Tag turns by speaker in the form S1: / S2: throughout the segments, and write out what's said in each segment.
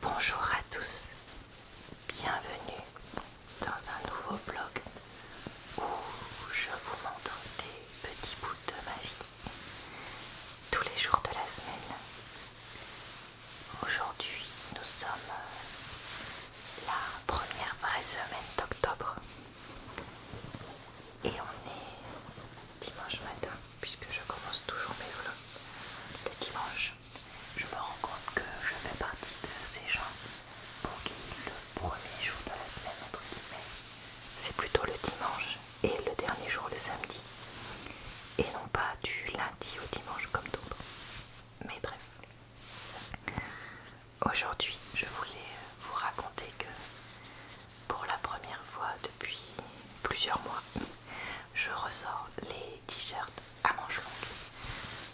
S1: Bonjour à tous, bienvenue dans un nouveau vlog où je vous montre des petits bouts de ma vie tous les jours de la semaine. Aujourd'hui nous sommes la première vraie semaine d'octobre et on est dimanche matin puisque je commence toujours mes vlogs le dimanche. Je me rends compte que je fais partie de ces gens pour qui le premier jour de la semaine, entre guillemets, c'est plutôt le dimanche et le dernier jour le samedi, et non pas du lundi au dimanche comme d'autres. Mais bref, aujourd'hui je voulais vous raconter que pour la première fois depuis plusieurs mois, je ressors les t-shirts à manches longues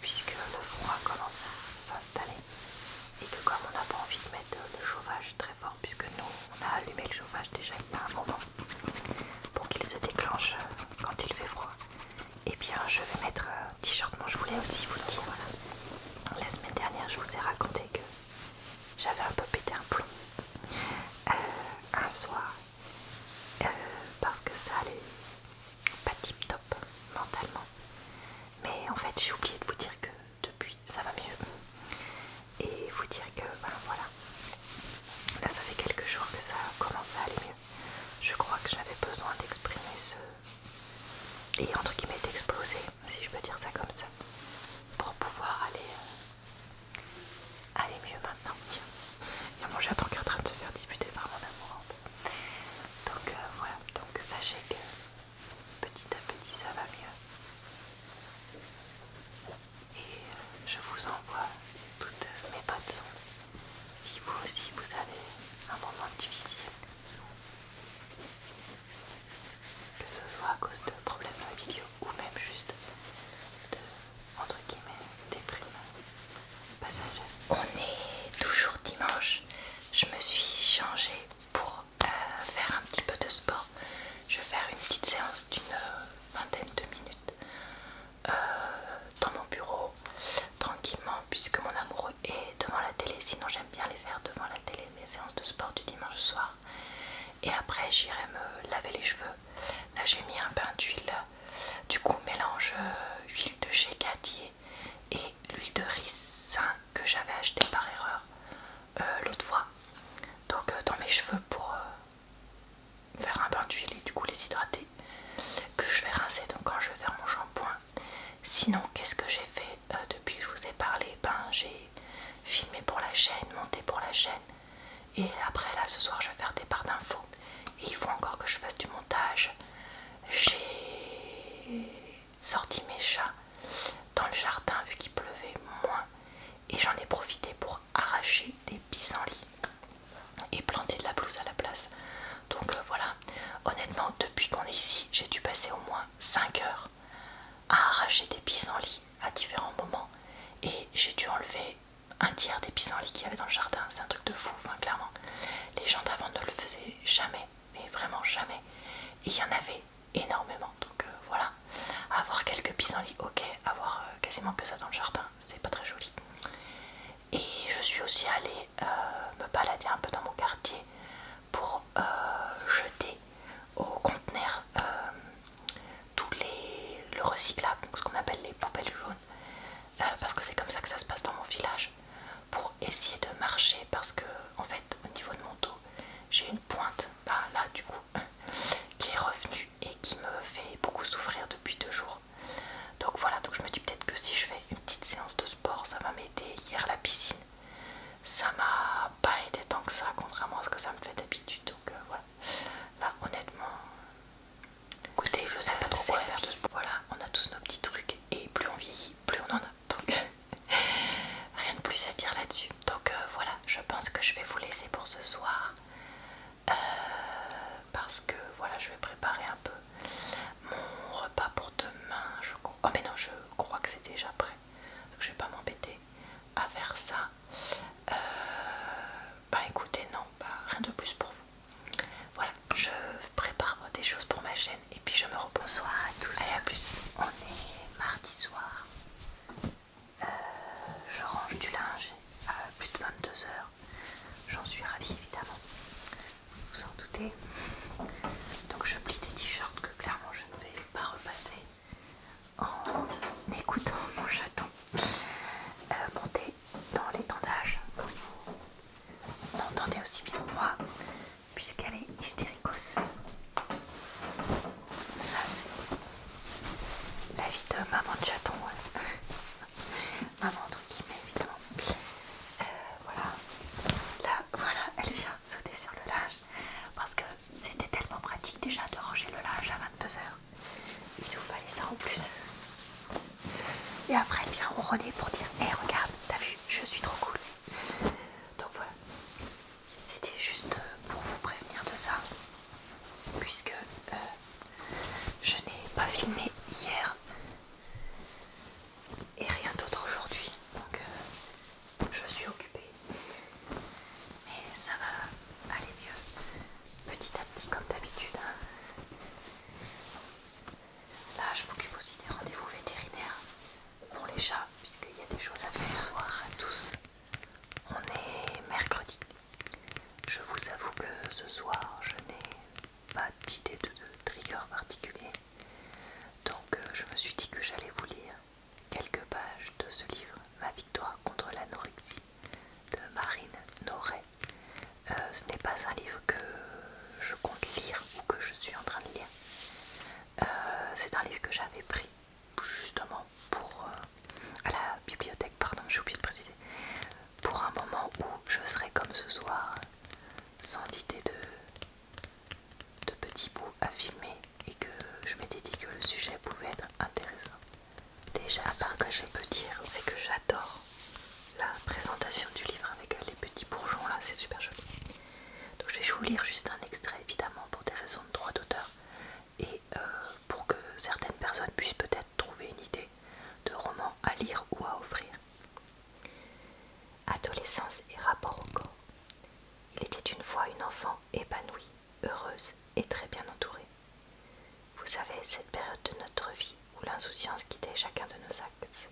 S1: puisque le froid commence à s'installer et que comme on n'a pas envie de mettre le chauffage très fort, puisque nous on a allumé le chauffage déjà il y a un moment pour qu'il se déclenche quand il fait froid, et bien je vais mettre un t-shirt. Bon, je voulais aussi vous dire, voilà, la semaine dernière je vous ai raconté que j'avais un peu pété un plomb un soir parce que ça allait pas tip top mentalement, mais en fait j'ai oublié de vous dire que depuis ça va mieux et vous dire que ben, voilà, là ça fait quelques jours que ça commence à aller mieux. Je crois que j'avais besoin d'exprimer ce, et entre guillemets d'exploser, si je peux dire ça comme ça, pour pouvoir aller mieux maintenant. Tiens, il y a mon chaton qui est en train de se faire disputer par mon amour. Donc voilà, donc sachez que petit à petit ça va mieux. Et je vous envoie toutes mes bonnes ondes si vous aussi vous avez un moment difficile, que ce soit à cause de problèmes familiaux ou même juste de, entre guillemets, déprime passagère. On est toujours dimanche, je me suis changée pour faire un petit peu de sport. Je vais faire une petite séance d'une vingtaine de minutes dans mon bureau, tranquillement, puisque mon amoureux est devant la télé. Sinon j'aime bien les faire devant la télé, mes séances de sport du dimanche soir. Et après j'irai me laver les cheveux. Là j'ai mis un bain d'huile, du coup mélange huile de chez Gadier et l'huile de ricin que j'avais acheté par erreur l'autre fois. Donc dans mes cheveux pour faire un bain d'huile et du coup les hydrater, que je vais rincer donc quand je vais faire mon shampoing. Sinon qu'est-ce que j'ai fait depuis que je vous ai parlé? Ben j'ai filmé pour la chaîne, monté pour la chaîne, et après là ce soir je vais faire des barres d'infos et il faut encore que je fasse du montage. J'ai sorti mes chats dans le jardin vu qu'il pleuvait moins et j'en ai profité pour arracher des pissenlits et planter de la pelouse à la place. Donc voilà, honnêtement depuis qu'on est ici j'ai dû passer au moins 5 heures à arracher des pissenlits à différents moments et j'ai dû enlever un tiers des pissenlits qu'il y avait dans le jardin. C'est un truc de fou, enfin clairement les gens d'avant ne le faisaient jamais, mais vraiment jamais, et il y en avait énormément. Donc voilà, avoir quelques pissenlits ok, avoir quasiment que ça dans le jardin c'est pas très joli. Et je suis aussi allée me balader un peu dans mon quartier pour jeter au conteneur le recyclable, donc ce qu'on appelle les poubelles jaunes, parce que c'est comme ça que ça se passe dans mon village, pour essayer de marcher, parce que en fait au niveau de mon dos j'ai une pointe, là du coup, qui est revenue et qui me fait beaucoup souffrir depuis 2 jours. Donc voilà, donc je me dis peut-être que si je fais une petite séance de sport ça va m'aider. Hier la piscine ça m'a pas aidé tant que ça, contrairement à ce que ça me fait d'habitude. Donc voilà, là honnêtement, écoutez, je sais pas trop quoi faire. Voilà, on a tous nos petits trucs et plus on vieillit, plus on en a. Donc rien de plus à dire là-dessus. Donc voilà, je pense que je vais vous laisser pour ce soir. Parce que voilà, je vais préparer un peu mon repas pour demain. Oh mais non, je crois que c'est déjà prêt. Donc je vais pas m'embêter à faire ça. Bah écoutez, non, bah rien de plus pour vous. Voilà, je prépare des choses pour ma chaîne et puis je me repose. Bonsoir à tous. Allez, à plus. On est mardi soir. Je range du linge à plus de 22 h. J'en suis ravie évidemment, vous vous en doutez. Donc je plie des t-shirts que clairement je ne vais pas repasser en écoutant mon chaton monter dans l'étendage, comme vous m'entendez aussi bien que moi, puisqu'elle est hystéricos. Ça c'est la vie de maman de chaton, maman entre guillemets évidemment. Voilà, là voilà, elle vient sauter sur le linge parce que c'était tellement pratique déjà de ranger le linge à 22h. Il nous fallait ça en plus. Et après elle vient ronronner pour dire hé regarde, t'as vu, je suis trop cool. Donc voilà, c'était juste pour vous prévenir de ça, puisque je n'ai pas filmé hier et rien d'autre aujourd'hui, donc je suis occupée. Mais ça va aller mieux, petit à petit comme d'habitude. Là je m'occupe aussi des rendez-vous vétérinaires pour les chats, puisqu'il y a des choses à faire. Bonsoir à tous, on est mercredi. Je vous avoue que ce soir je n'ai pas d'idée de trigger particulier, donc je me suis dit que j'allais vous lire quelques pages de ce livre, Ma victoire contre l'anorexie, de Marine Noret. Ce n'est pas un livre que je compte lire ou que je suis en train de lire. C'est un livre que j'avais pris justement pour à la bibliothèque, pardon, j'ai oublié de préciser, pour un moment où je serais comme ce soir, sans idée de petits bouts à filmer, et que je m'étais dit que le sujet pouvait être intéressant. Déjà, ce que je peux dire, c'est que j'adore la présentation du livre avec les petits bourgeons là, c'est super joli. Donc je vais vous lire juste un extrait évidemment pour des raisons de droit d'auteur et pour que certaines personnes puissent peut-être trouver une idée de roman à lire ou à offrir. Adolescence et rapport au corps. Il était une fois une enfant épanouie, heureuse et très bien entourée. Vous savez, cette période de notre vie où l'insouciance quittait chacun de nos axes.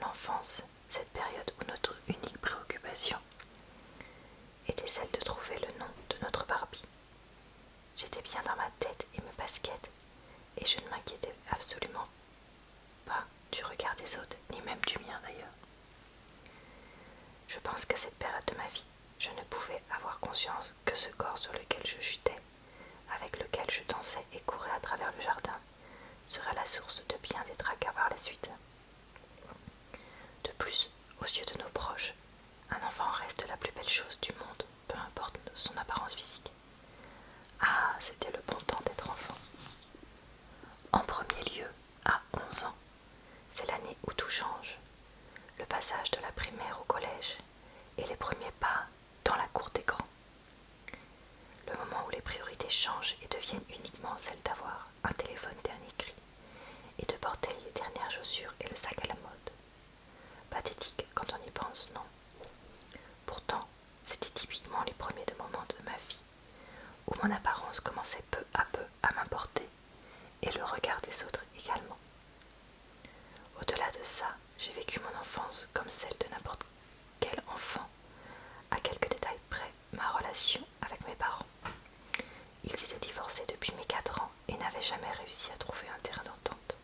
S1: L'enfance, cette période où notre unique préoccupation était celle de trouver le nom de notre Barbie. J'étais bien dans ma tête et mes baskets, et je ne m'inquiétais absolument pas du regard des autres, ni même du mien d'ailleurs. Je pense qu'à cette période de ma vie, je ne pouvais avoir conscience que ce corps sur lequel je chutais, avec lequel je dansais et courais à travers le jardin, serait la source de bien des tracas par la suite. De plus, aux yeux de nos proches, un enfant reste la plus belle chose du monde, peu importe son apparence physique. Ah, c'était le bon temps d'être enfant. En premier lieu, à 11 ans, c'est l'année où tout change. Le passage de la primaire au collège et les premiers pas dans la cour des grands. Le moment où les priorités changent et deviennent uniquement celles d'avoir un téléphone dernier cri et de porter les dernières chaussures et le sac à la mode. Pathétique quand on y pense, non? Pourtant, c'était typiquement les premiers moments de ma vie où mon apparence commençait peu à peu à m'importer et le regard des autres également. Au-delà de ça, j'ai vécu mon enfance comme celle de n'importe quel enfant, à quelques détails près, ma relation avec mes parents. Ils étaient divorcés depuis mes 4 ans et n'avaient jamais réussi à trouver un terrain d'entente.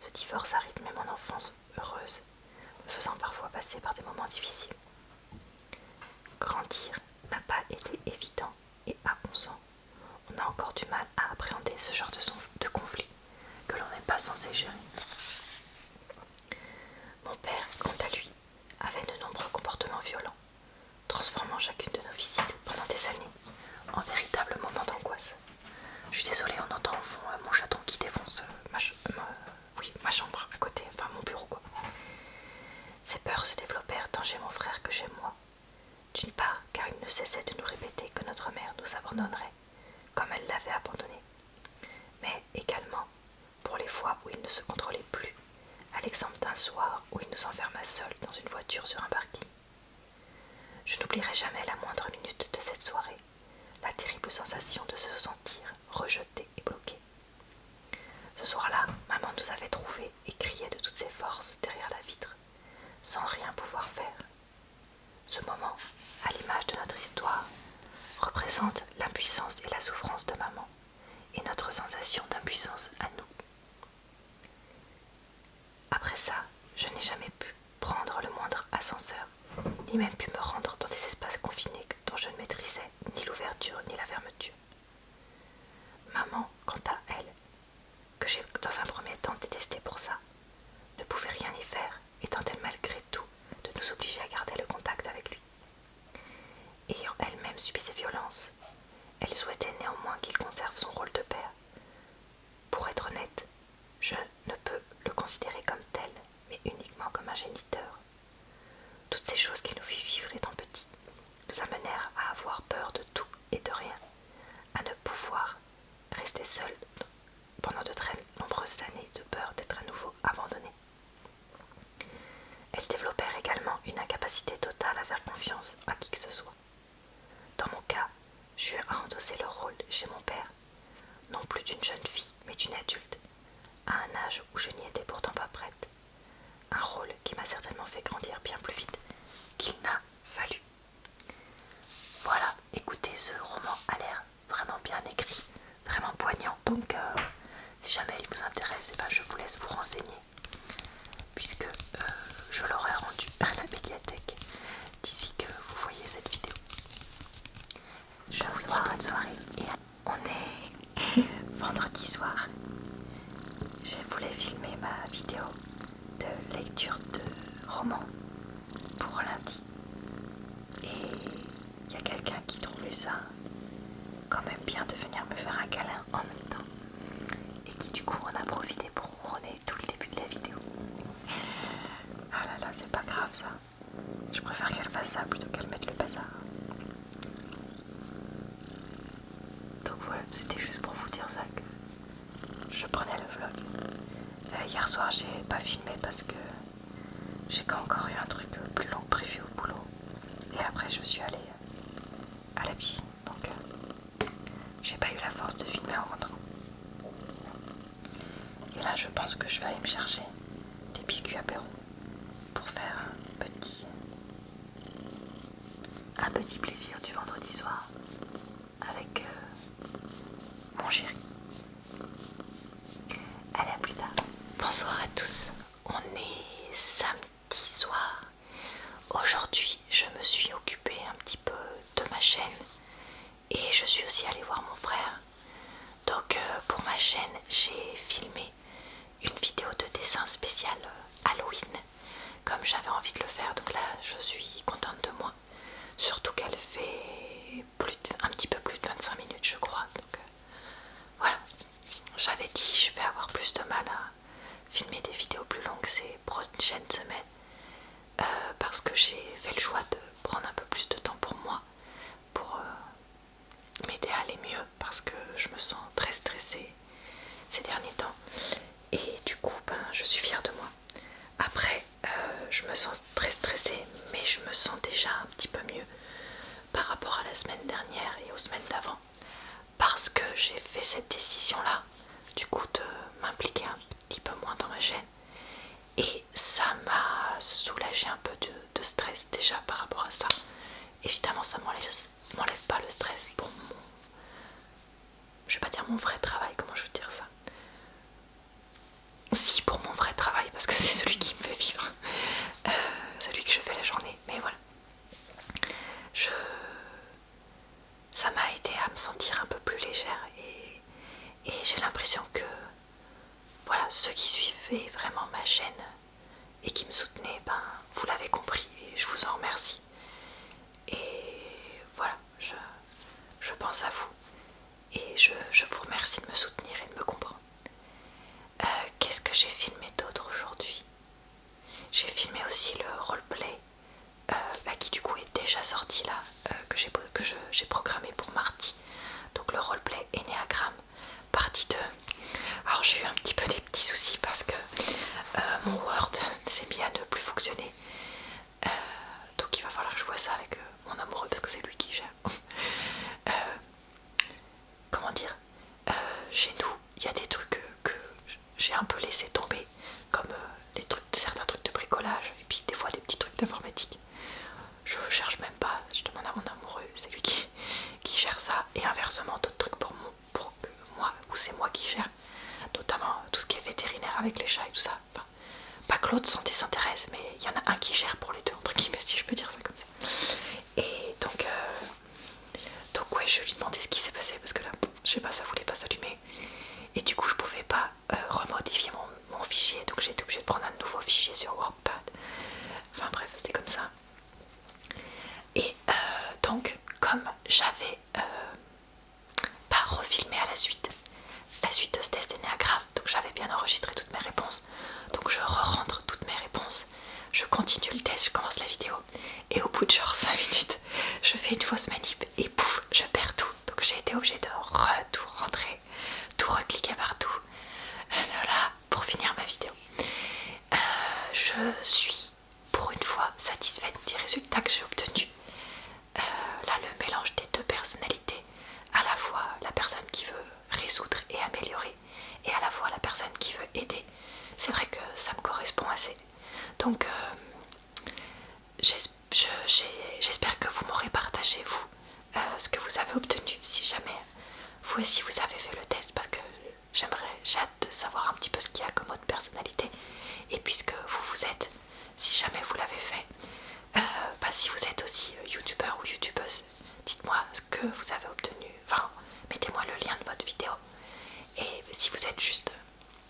S1: Ce divorce a rythmé mon enfance heureuse, me faisant parfois passer par des moments difficiles. Grandir n'a pas été évident et à 11 ans, on a encore du mal à appréhender ce genre de conflit que l'on n'est pas censé gérer. Mon père, quant à lui, avait de nombreux comportements violents, transformant chacune de nos visites pendant des années en véritable moment d'angoisse. Je suis désolée, on entend au fond mon chaton qui défonce ma chambre à côté, enfin mon bureau quoi. Ces peurs se développèrent tant chez mon frère que chez moi. D'une part, car il ne cessait de nous répéter que notre mère nous abandonnerait, comme elle l'avait abandonné, mais également pour les fois où il ne se contrôlait plus, à l'exemple d'un soir où il nous enferma seuls dans une voiture sur un parking. Je n'oublierai jamais la moindre minute de cette soirée, la terrible sensation de se sentir rejeté et bloqué. Ce soir-là, maman nous avait trouvés et criait de toutes ses forces derrière la vitre, sans rien pouvoir faire. Ce moment allait l'image de notre histoire, représente l'impuissance et la souffrance de maman et notre sensation d'impuissance à nous. Après ça, je n'ai jamais pu prendre le moindre ascenseur, ni même pu me rendre dans des espaces confinés dont je ne maîtrisais ni l'ouverture ni la fermeture. Maman, quant à elle, que j'ai dans un premier temps détestée pour ça, ne pouvait rien y faire, étant-elle malgré tout de nous obliger à garder le contact avec lui. Ayant elle-même subi ces violences, elle souhaitait néanmoins qu'il conserve son rôle de père. Pour être honnête, je ne peux le considérer comme tel, mais uniquement comme un géniteur. Toutes ces choses qu'il nous fit vivre étant petits nous amenèrent à avoir peur de tout et de rien, à ne pouvoir rester seuls pendant de très nombreuses années de peur d'être à nouveau abandonnés. Elles développèrent également une incapacité totale à faire confiance à qui que ce soit. Dans mon cas, j'eus à endosser le rôle chez mon père, non plus d'une jeune fille, mais d'une adulte, à un âge où je n'y étais pourtant pas prête. Un rôle qui m'a certainement fait grandir bien plus vite qu'il n'a fallu. Voilà, écoutez, ce roman a l'air vraiment bien écrit, vraiment poignant, donc si jamais il vous intéresse, je vous laisse vous renseigner, puisque je l'aurai rendu à la médiathèque d'ici que vous voyez cette vidéo. Je vous souhaite bonne soirée et on est vendredi soir. Je voulais filmer ma vidéo de lecture de roman pour lundi et il y a quelqu'un qui trouvait ça quand même bien de venir me faire un câlin en même temps et qui du coup en a profité pour ronronner tout le début de la vidéo. Ah là là, c'est pas grave ça. Je préfère qu'elle fasse ça plutôt qu'elle mette le bazar. Donc voilà, c'était juste pour vous dire ça que je prenais le vlog. Hier soir j'ai pas filmé parce que j'ai encore eu un truc plus long prévu au boulot. Et après je suis allée à la piscine, donc j'ai pas eu la force de filmer en rentrant. Et là je pense que je vais aller me chercher des biscuits apéro pour faire un petit plaisir du vendredi soir avec mon chéri. Allez, à plus tard. Bonsoir à tous, on est samedi soir. Aujourd'hui je me suis occupée un petit peu de ma chaîne et je suis aussi allée voir mon frère. Donc pour ma chaîne j'ai filmé une vidéo de dessin spécial Halloween comme j'avais envie de le faire, donc là je suis contente de moi, surtout qu'elle fait un petit peu plus de 25 minutes je crois, donc voilà. J'avais dit je vais avoir plus de mal à filmer des vidéos plus longues ces prochaines semaines parce que j'ai fait le choix de prendre un peu plus de temps pour moi, pour m'aider à aller mieux, parce que je me sens très stressée ces derniers temps et du coup je suis fière de moi. Après je me sens très stressée, mais je me sens déjà un petit peu mieux par rapport à la semaine dernière et aux semaines d'avant, parce que j'ai fait cette décision là du coup de m'impliquer un petit peu moins dans ma chaîne et ça m'a soulagé un peu de stress déjà par rapport à ça. Évidemment ça m'enlève pas le stress pour je vais pas dire mon vrai travail, comment je veux dire ça, si, pour mon vrai travail, parce que c'est celui qui me fait vivre, celui que je fais la journée, mais voilà. Ça m'a aidé à me sentir un peu plus légère et j'ai l'impression que voilà, ceux qui suivaient vraiment ma chaîne et qui me soutenaient, vous l'avez compris et je vous en remercie. Et voilà, je pense à vous et je vous remercie de me soutenir et de me comprendre. Qu'est-ce que j'ai filmé d'autre aujourd'hui? J'ai filmé aussi le roleplay qui du coup est déjà sorti là, que j'ai programmé pour mardi. Donc le roleplay Enneagramme partie 2. Alors j'ai eu un petit peu des petits soucis parce que mon Word s'est mis à ne plus fonctionner. Donc il va falloir que je vois ça avec mon amoureux parce que c'est lui qui gère. Comment dire, chez nous il y a des trucs que j'ai un peu laissé tomber, comme certains trucs de bricolage et puis des fois des petits trucs d'informatique. Je cherche même pas, je demande à je fais une fausse manip et pouf, je perds tout. Donc j'ai été obligée de tout rentrer, tout recliquer partout. Voilà, pour finir ma vidéo. Je suis pour une fois satisfaite des résultats que j'ai obtenus. Là, le mélange des deux personnalités, à la fois la personne qui veut résoudre et améliorer, et à la fois la personne qui veut aider, c'est vrai que ça me correspond assez. Donc j'espère que vous m'aurez partagé, vous, ce que vous avez obtenu, si jamais vous aussi vous avez fait le test, parce que j'ai hâte de savoir un petit peu ce qu'il y a comme autre personnalité. Et puisque vous êtes, si jamais vous l'avez fait, si vous êtes aussi youtubeur ou youtubeuse, dites-moi ce que vous avez obtenu, enfin mettez-moi le lien de votre vidéo, et si vous êtes juste,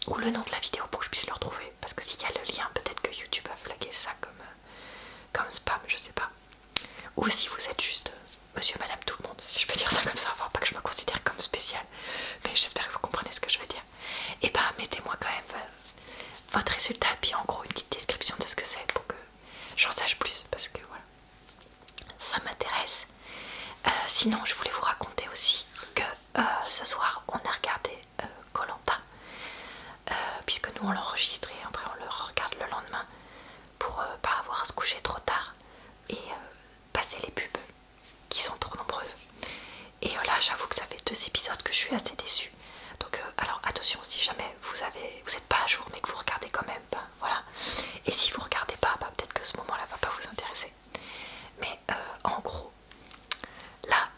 S1: ou le nom de la vidéo pour que je puisse le retrouver, parce que s'il y a le lien, peut-être que YouTube a flagué ça comme spam, je sais pas. Ou si vous êtes juste monsieur, madame, tout le monde, si je peux dire ça comme ça, enfin pas que je me considère comme spécial, mais j'espère que vous comprenez ce que je veux dire. Et mettez-moi quand même votre résultat, puis en gros une petite description de ce que c'est pour que j'en sache plus, parce que voilà, ça m'intéresse. Sinon je voulais vous raconter aussi que ce soir on a regardé Koh-Lanta, puisque nous on l'a enregistré, après on le regarde le lendemain pour pas avoir à se coucher trop tard et passer les pubs qui sont trop nombreuses. Et là j'avoue que ça fait 2 épisodes que je suis assez déçue. Donc alors attention, si jamais vous n'êtes pas à jour mais que vous regardez quand même, voilà. Et si vous regardez pas, peut-être que ce moment-là va pas vous intéresser. Mais en gros, là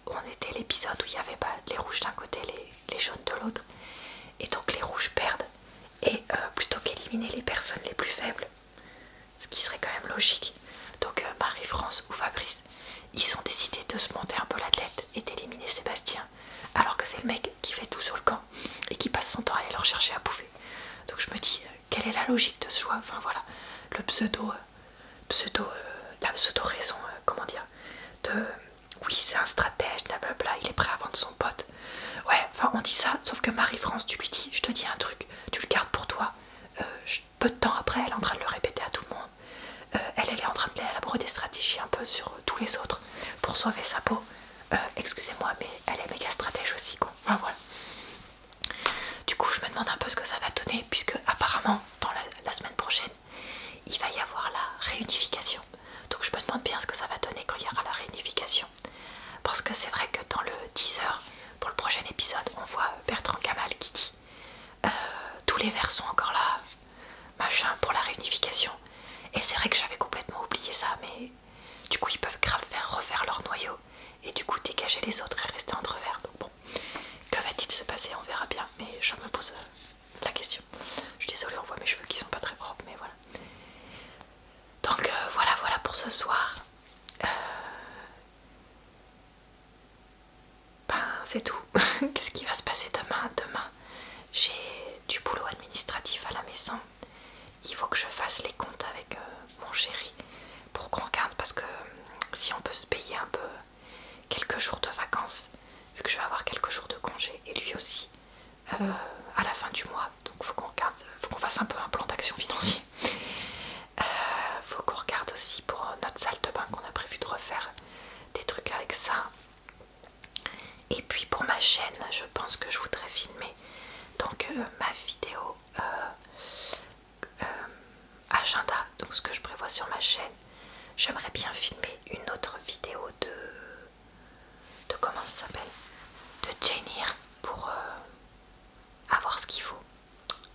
S1: on était l'épisode où il y avait les rouges d'un côté, les jaunes de l'autre. Et donc les rouges perdent. Et plutôt qu'éliminer les personnes les plus faibles, ce qui serait quand même logique, donc Marie-France ou Fabrice, ils ont décidé de se monter un peu la tête et d'éliminer Sébastien, alors que c'est le mec qui fait tout sur le camp et qui passe son temps à aller leur chercher à bouffer. Donc je me dis, quelle est la logique de ce choix? Enfin voilà, le la pseudo-raison, comment dire, de oui c'est un stratège, blablabla, il est prêt à vendre son pote. Ouais, enfin on dit ça, sauf que Marie-France, tu lui dis, je te dis un truc, tu le gardes pour toi. Peu de temps après, elle est en train de le répéter à tout le monde. Elle est en train d'élaborer des stratégies un peu sur tous les autres pour sauver sa peau. Excusez-moi, mais elle est méga stratège aussi, quoi. Enfin voilà. Du coup, je me demande un peu ce que ça va donner, puisque apparemment, dans la semaine prochaine, il va y avoir la réunification. Donc je me demande bien ce que ça va donner quand il y aura la réunification. Parce que c'est vrai que dans le teaser, pour le prochain épisode, on voit Bertrand Kamal qui dit tous les vers sont encore là, machin, pour la réunification. Et c'est vrai que j'avais complètement oublié ça, mais du coup ils peuvent grave refaire leur noyau et du coup dégager les autres et rester entre vers. Donc bon, que va-t-il se passer? On verra bien, mais je me pose la question. Je suis désolée, on voit mes cheveux qui sont pas très propres, mais voilà. Donc voilà pour ce soir. C'est tout. Qu'est-ce qui va se passer demain? Demain, j'ai du boulot administratif à la maison. Il faut que je fasse les comptes avec mon chéri pour qu'on regarde, parce que si on peut se payer un peu quelques jours de vacances, vu que je vais avoir quelques jours de congé, et lui aussi à la fin du mois, donc faut qu'on regarde, faut qu'on fasse un peu un plan d'action financier. Faut qu'on regarde aussi pour notre salle de bain qu'on a prévu de refaire des trucs avec ça. Et puis pour ma chaîne, je pense que je voudrais filmer donc ma vidéo agenda, donc ce que je prévois sur ma chaîne. J'aimerais bien filmer une autre vidéo de comment ça s'appelle, de Jane Eyre, pour avoir ce qu'il faut.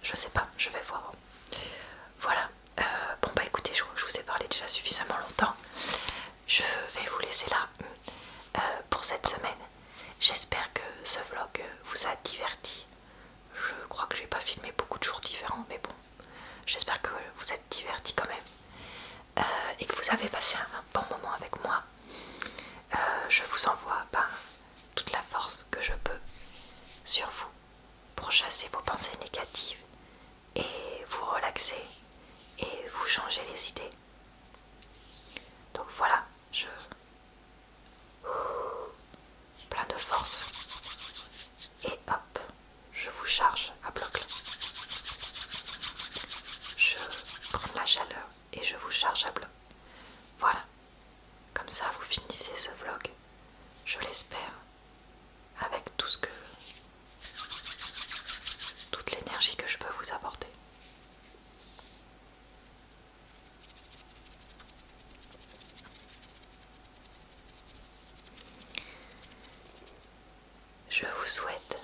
S1: Je sais pas, je vais voir. Voilà. Bon écoutez, je crois que je vous ai parlé déjà suffisamment longtemps. Je vais vous laisser là pour cette semaine. J'espère que ce vlog vous a diverti. Je crois que j'ai pas filmé beaucoup de jours différents, mais bon, j'espère que vous êtes divertis quand même et que vous avez passé un bon moment avec moi. Je vous envoie toute la force que je peux sur vous pour chasser vos pensées négatives et vous relaxer et vous changer les idées. Donc voilà, plein de force et hop, je vous charge à bloc. Je prends la chaleur et je vous charge à bloc. Voilà, comme ça vous finissez souhaite